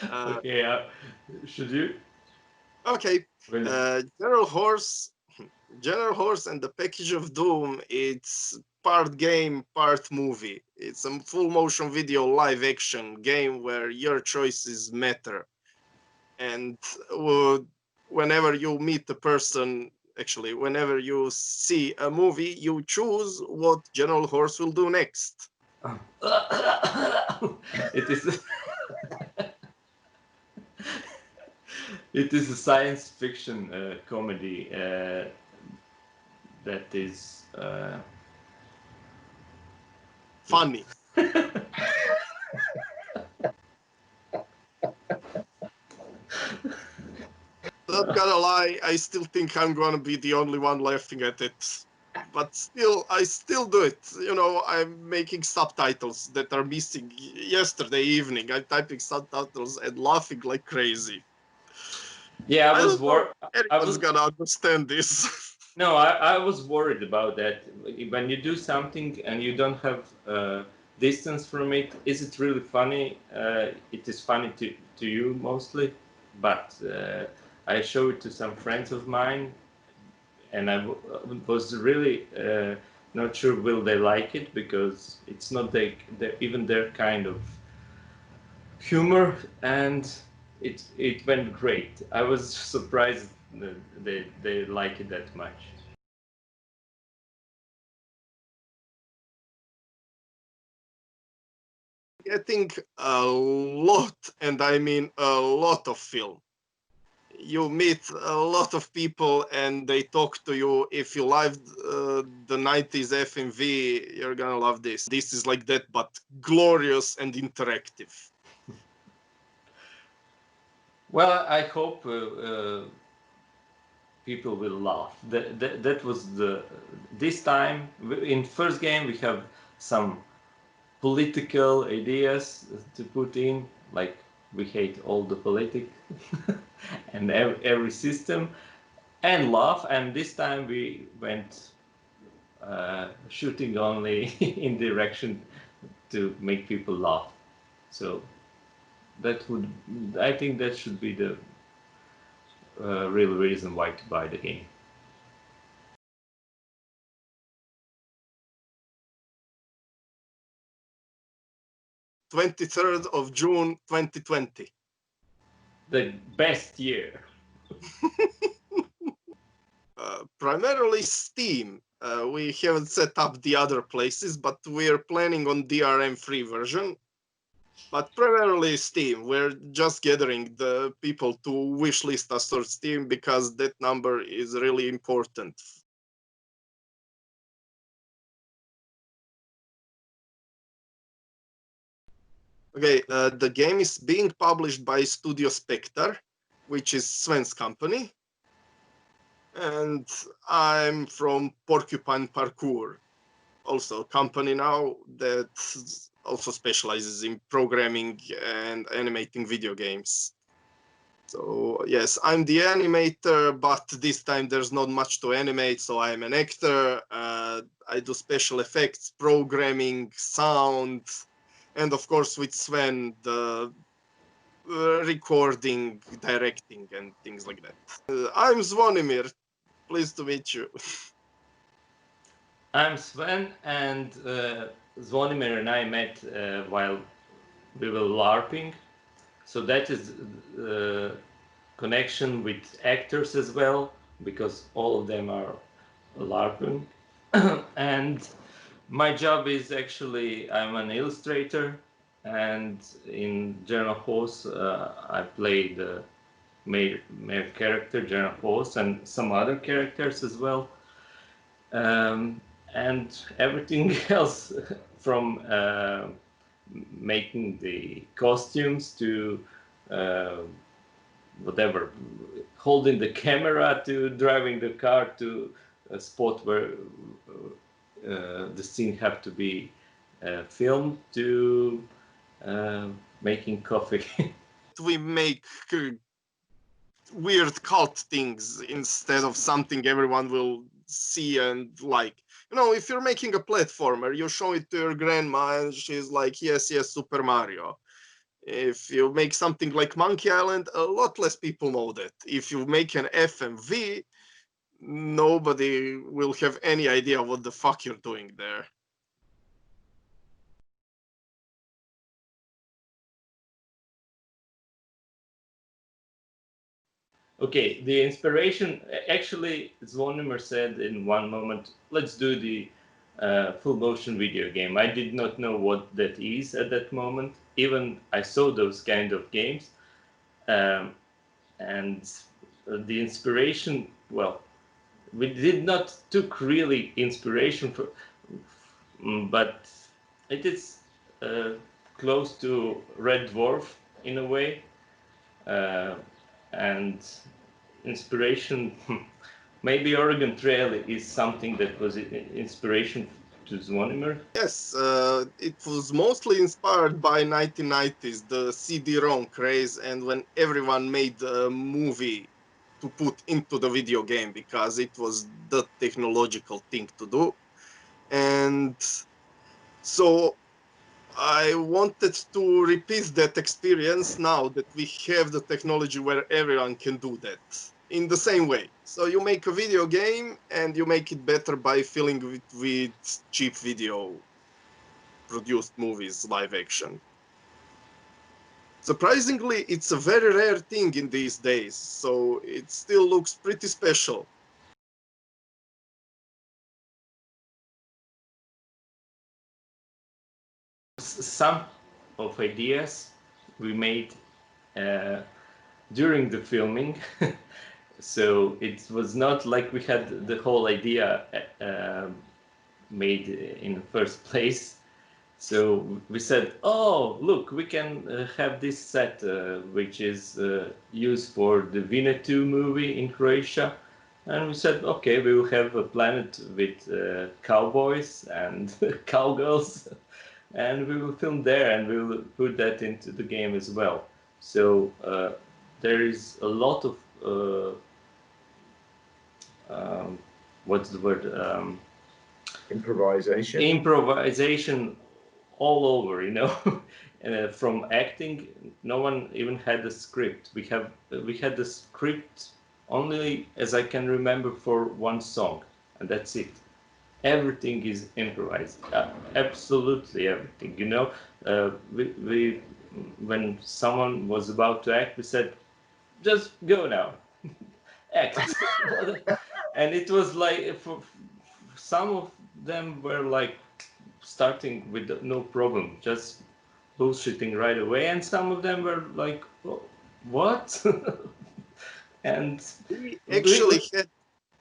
Okay, should you? Okay. Well, General Horse and the Package of Doom, it's part game, part movie. It's a full motion video live action game where your choices matter. And whenever you meet a person, actually, whenever you see a movie, you choose what General Horse will do next. it is it is a science fiction comedy that is Funny. Not gonna lie, I still think I'm gonna be the only one laughing at it. But still, I still do it. You know, I'm making subtitles that are missing. Yesterday evening, I'm typing subtitles and laughing like crazy. Yeah, I don't know if I anyone's was gonna understand this. no, I was worried about that. When you do something and you don't have distance from it, is it really funny? It is funny to you mostly, but I show it to some friends of mine, and was really not sure will they like it because it's not even their kind of humor, and it went great. I was surprised that they like it that much. Getting a lot, and I mean a lot of film. You meet a lot of people and they talk to you. If you loved the 90s FMV, you're gonna love this. This is like that, but glorious and interactive. Well, I hope people will laugh. That was this time in first game we have some political ideas to put in, like we hate all the politic and every system, and laugh. And this time we went shooting only in direction to make people laugh. So that would, I think that should be the real reason why to buy the game. 23rd of June 2020. The best year. Primarily Steam. We haven't set up the other places, but we're planning on DRM free version. But primarily Steam. We're just gathering the people to wishlist us on Steam because that number is really important. Okay, the game is being published by Studio Spektar, which is Sven's company. And I'm from Porcupine Parkour, also a company now that also specializes in programming and animating video games. So yes, I'm the animator, but this time there's not much to animate, so I'm an actor. I do special effects, programming, sound, and of course with Sven, the recording, directing, and things like that. I'm Zvonimir. Pleased to meet you. I'm Sven, and Zvonimir and I met while we were LARPing. So that is connection with actors as well, because all of them are LARPing. And my job is actually, I'm an illustrator, and in General Horse, I play the main character, General Horse, and some other characters as well. And everything else from making the costumes to whatever, holding the camera to driving the car to a spot where the scene have to be filmed to making coffee. We make weird cult things instead of something everyone will see and like. You know, if you're making a platformer, you show it to your grandma and she's like, yes, yes, Super Mario. If you make something like Monkey Island, a lot less people know that. If you make an FMV, nobody will have any idea what the fuck you're doing there. Okay, the inspiration, actually, Zvonimir said in one moment, let's do the full motion video game. I did not know what that is at that moment. Even I saw those kind of games. And the inspiration, well, we did not took really inspiration for, but it is close to Red Dwarf in a way. And inspiration, maybe Oregon Trail is something that was inspiration to Zvonimir. Yes, it was mostly inspired by 1990s, the CD-ROM craze, and when everyone made a movie to put into the video game because it was the technological thing to do. And so I wanted to repeat that experience now that we have the technology where everyone can do that in the same way. So you make a video game and you make it better by filling it with cheap video produced movies, live action. Surprisingly, it's a very rare thing in these days, so it still looks pretty special. Some of ideas we made during the filming. So it was not like we had the whole idea made in the first place. So we said, oh, look, we can have this set, which is used for the Vina 2 movie in Croatia. And we said, okay, we will have a planet with cowboys and cowgirls. And we will film there and we will put that into the game as well. So there is a lot of what's the word? Improvisation all over, you know. From acting, no one even had a script. We had the script only, as I can remember, for one song, and that's it. Everything is improvised, absolutely everything. You know, we when someone was about to act, we said, "Just go now, act," and it was like for some of them were like starting with no problem, just bullshitting right away, and some of them were like, oh, "What?" And We actually had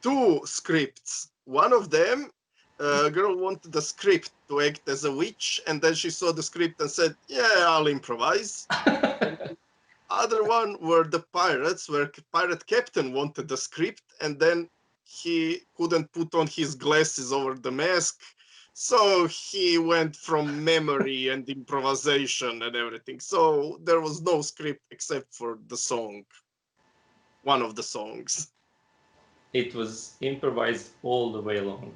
two scripts. One of them, a girl wanted the script to act as a witch, and then she saw the script and said, "Yeah, I'll improvise." And the other one were the pirates, where pirate captain wanted the script, and then he couldn't put on his glasses over the mask, so he went from memory and improvisation and everything. So there was no script except for the song, one of the songs. it was improvised all the way along.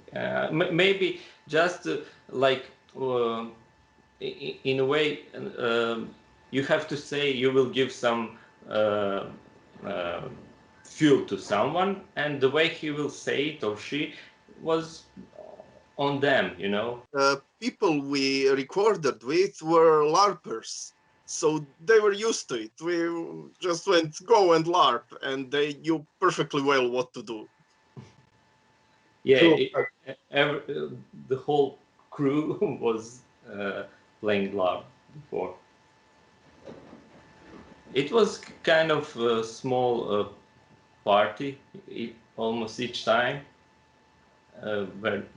Maybe just like in a way, you have to say you will give some uh, fuel to someone, and the way he will say it or she was on them, you know. People we recorded with were LARPers, so they were used to it. We just went, go and LARP, and they knew perfectly well what to do. Yeah, Cool. the whole crew was playing LARP before. It was kind of a small party almost each time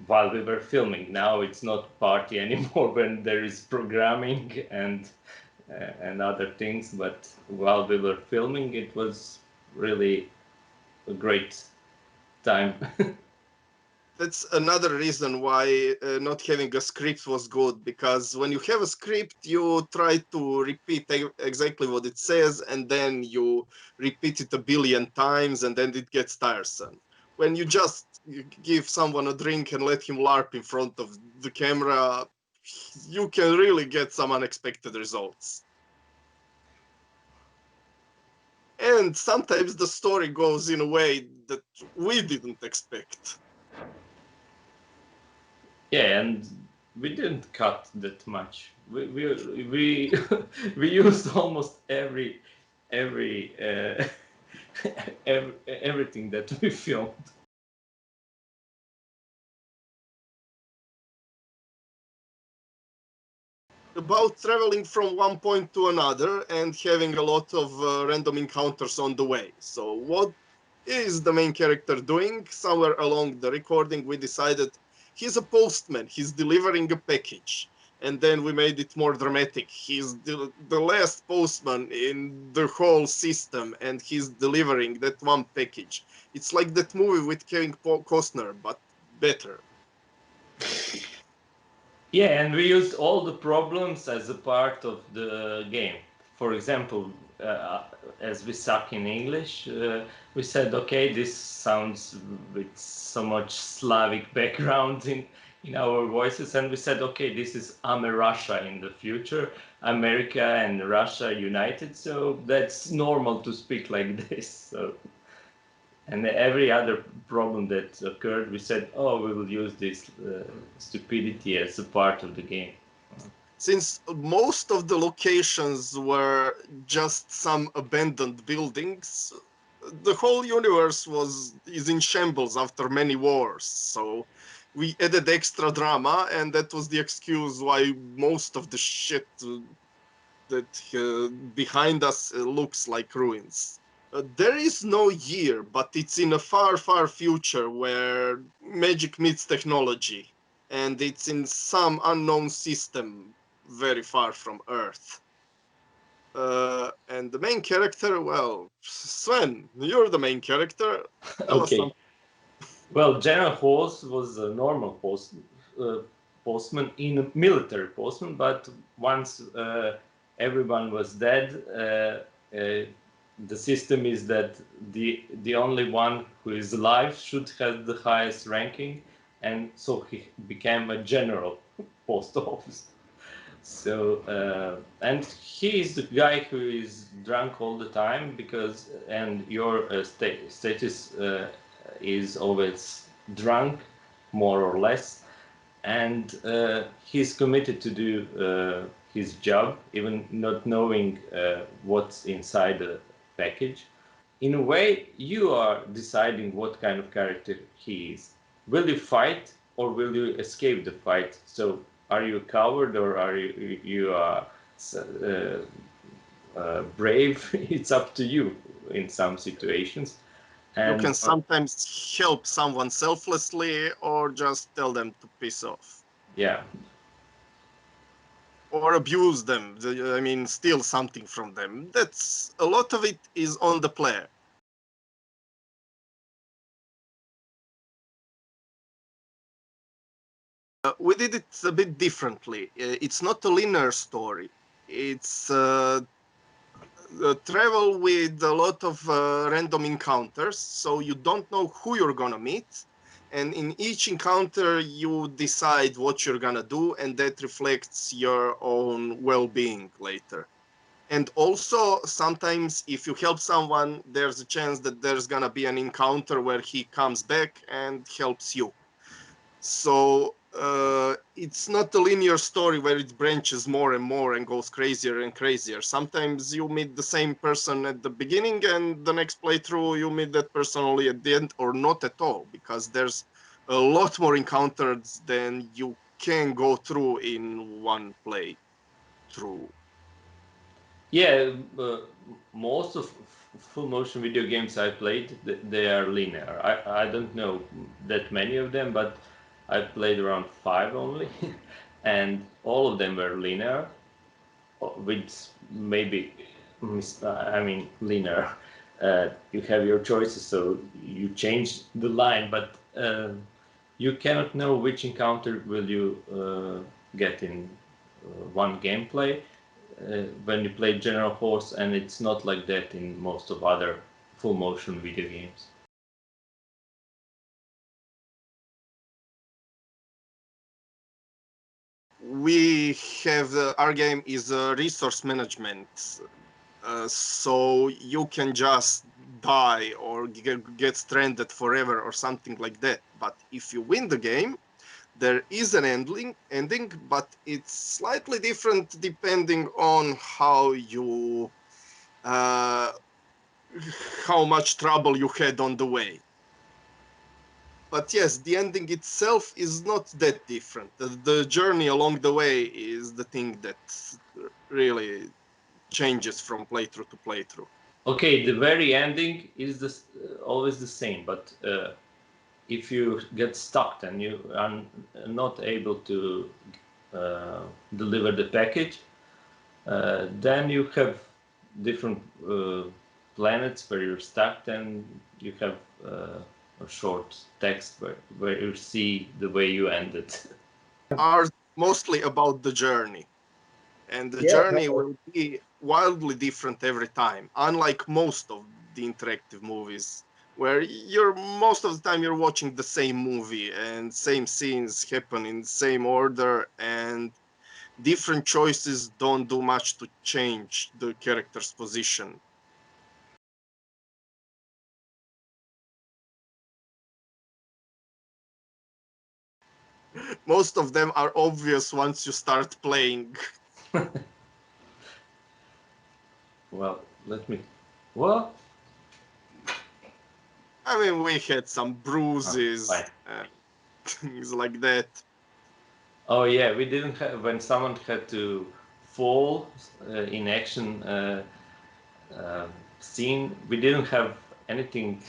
while we were filming. Now it's not party anymore when there is programming and other things. But while we were filming, it was really a great time. That's another reason why not having a script was good, because when you have a script, you try to repeat exactly what it says, and then you repeat it a billion times, and then it gets tiresome. When you just give someone a drink and let him LARP in front of the camera, you can really get some unexpected results. And sometimes the story goes in a way that we didn't expect. Yeah, and we didn't cut that much. We we used almost every everything that we filmed. About traveling from one point to another and having a lot of random encounters on the way. So what is the main character doing? Somewhere along the recording, we decided he's a postman, he's delivering a package. And then we made it more dramatic. He's the last postman in the whole system, and he's delivering that one package. It's like that movie with Kevin Costner, but better. Yeah, and we used all the problems as a part of the game. For example, as we suck in English, we said, okay, this sounds with so much Slavic background in our voices, and we said, okay, this is Russia in the future, America and Russia united, so that's normal to speak like this. So, and every other problem that occurred, we said, oh, we will use this stupidity as a part of the game. Since most of the locations were just some abandoned buildings, the whole universe is in shambles after many wars. So we added extra drama, and that was the excuse why most of the shit that behind us looks like ruins. There is no year, but it's in a far, far future where magic meets technology, and it's in some unknown system very far from Earth. And the main character, well, Sven, you're the main character. Tell us Okay. something. Well, General Horse was a normal postman in a military postman, but once everyone was dead, the system is that the only one who is alive should have the highest ranking, and so he became a general post office. So and he is the guy who is drunk all the time because and your status is always drunk, more or less, and he's committed to do his job, even not knowing what's inside the package. In a way, you are deciding what kind of character he is. Will you fight or will you escape the fight? So, are you a coward or are brave? It's up to you in some situations. You And can sometimes help someone selflessly or just tell them to piss off. yeah, Or abuse them. I mean, steal something from them. That's a lot of it is on the player. We did it a bit differently. It's not a linear story. It's travel with a lot of random encounters, so you don't know who you're gonna meet. And in each encounter, you decide what you're gonna do, and that reflects your own well-being later. And also, sometimes if you help someone, there's a chance that there's gonna be an encounter where he comes back and helps you. So it's not a linear story where it branches more and more and goes crazier and crazier. Sometimes you meet the same person at the beginning, and the next playthrough you meet that person only at the end, or not at all, because there's a lot more encounters than you can go through in one playthrough. yeah. Most of full motion video games I played, they are linear. I don't know that many of them, but I played around five only, and all of them were linear, with maybe, I mean, linear. You have your choices, so you change the line, but you cannot know which encounter will you get in one gameplay when you play General Horse, and it's not like that in most of other full motion video games. We have our game is a resource management so you can just die or get stranded forever or something like that. But if you win the game, there is an ending, but it's slightly different depending on how you how much trouble you had on the way. But yes, the ending itself is not that different. The journey along the way is the thing that really changes from playthrough to playthrough. Okay, the very ending is always the same, but if you get stuck and you are not able to deliver the package, then you have different planets where you're stuck, and you have a short text where you see the way you ended. Are mostly about the journey. And the journey will be wildly different every time, unlike most of the interactive movies, where most of the time you're watching the same movie and same scenes happen in the same order, and different choices don't do much to change the character's position. Most of them are obvious once you start playing. Well, what? I mean, we had some bruises, things like that. Oh yeah, we didn't have, when someone had to fall in action scene, we didn't have anything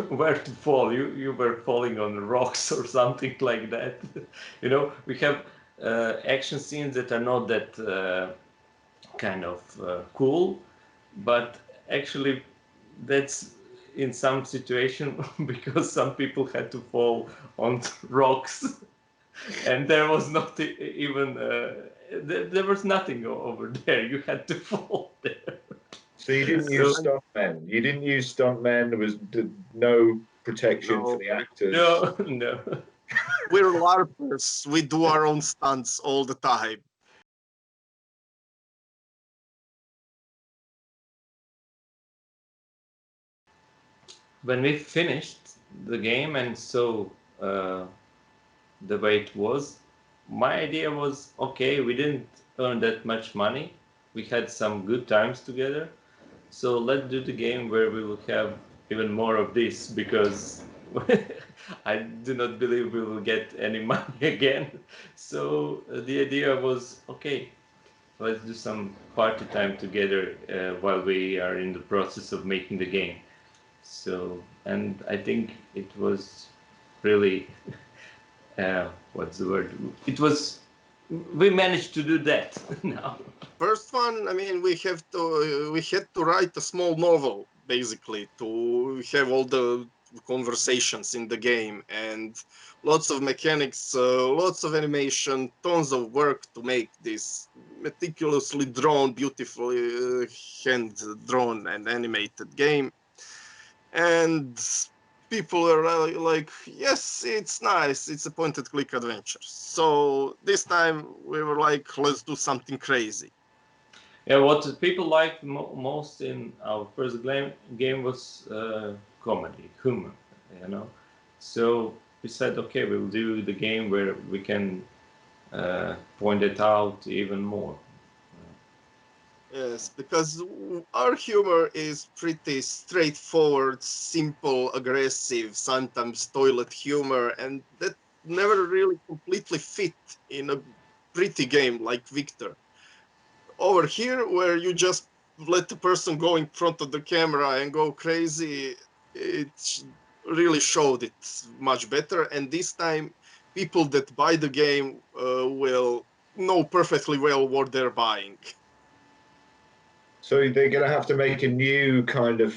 where to fall. You were falling on rocks or something like that. You know, we have action scenes that are not that kind of cool, but actually that's in some situation because some people had to fall on rocks and there was not even there was nothing over there. You had to fall there. So you didn't use stuntmen. You didn't use stuntmen. There was no protection for the actors. No. We're LARPers. We do our own stunts all the time. When we finished the game and saw the way it was, my idea was, okay, we didn't earn that much money. We had some good times together. So let's do the game where we will have even more of this, because I do not believe we will get any money again. So the idea was, okay, let's do some party time together while we are in the process of making the game. So, and I think it was really, what's the word? We managed to do that now. First one, I mean, we had to write a small novel basically to have all the conversations in the game, and lots of mechanics, lots of animation, tons of work to make this meticulously drawn, beautifully hand drawn and animated game. And people are like, yes, it's nice, it's a point-and-click adventure. So this time we were like, let's do something crazy. Yeah, what people liked most in our first game was comedy, humor, you know. So we said, okay, we'll do the game where we can point it out even more. Yes, because our humor is pretty straightforward, simple, aggressive, sometimes toilet humor, and that never really completely fit in a pretty game like Viktor. Over here, where you just let the person go in front of the camera and go crazy, it really showed it much better. And this time, people that buy the game will know perfectly well what they're buying. So they're going to have to make a new kind of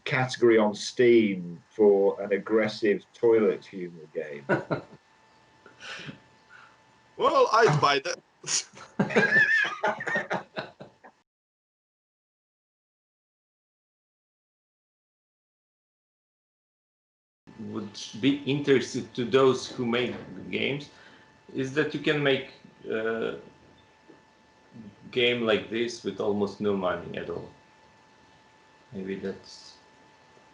category on Steam for an aggressive toilet humor game. Well, I'd buy that. Would be interested to those who make the games is that you can make game like this with almost no money at all. Maybe that's...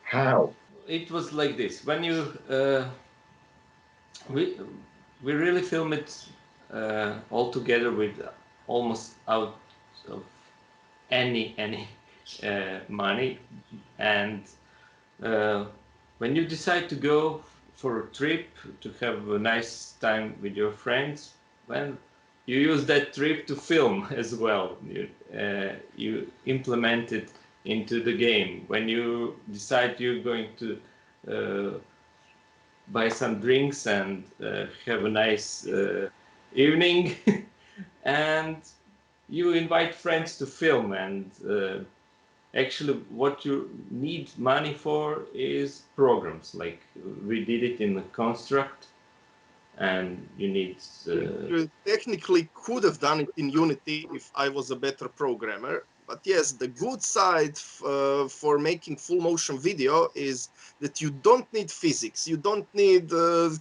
How? It was like this. When you... we really film it all together with almost out of any money, and when you decide to go for a trip to have a nice time with your friends, well, you use that trip to film as well. You implement it into the game. When you decide you're going to buy some drinks and have a nice evening, and you invite friends to film, and actually what you need money for is programs. Like we did it in the construct, and you need You technically could have done it in Unity if I was a better programmer. But yes, the good side for making full motion video is that you don't need physics. You don't need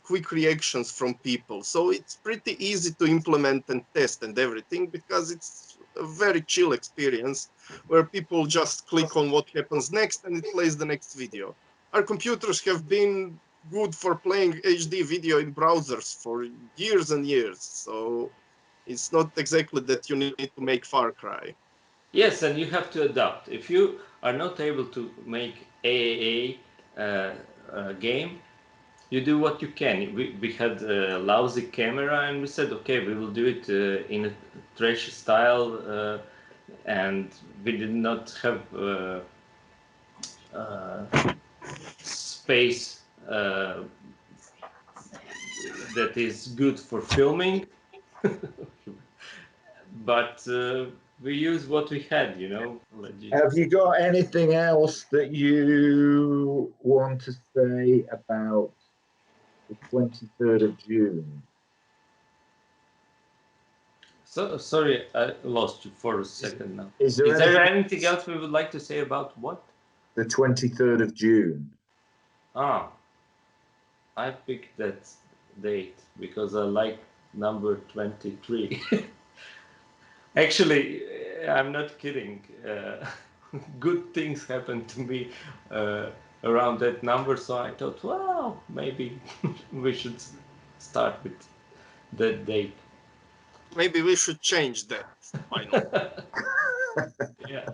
quick reactions from people. So it's pretty easy to implement and test and everything, because it's a very chill experience where people just click on what happens next and it plays the next video. Our computers have been good for playing HD video in browsers for years and years. So it's not exactly that you need to make Far Cry. Yes, and you have to adapt. If you are not able to make AAA game, you do what you can. We had a lousy camera, and we said, okay, we will do it in a trash style, and we did not have space that is good for filming. But we use what we had, you know. Have you got anything else that you want to say about the 23rd of June? So sorry, I lost you for a second now. Is there anything else we would like to say about what? The 23rd of June. Ah, I picked that date because I like number 23. Actually, I'm not kidding. Good things happened to me around that number, so I thought, well, maybe we should start with that date. Maybe we should change that. Why not? Yeah.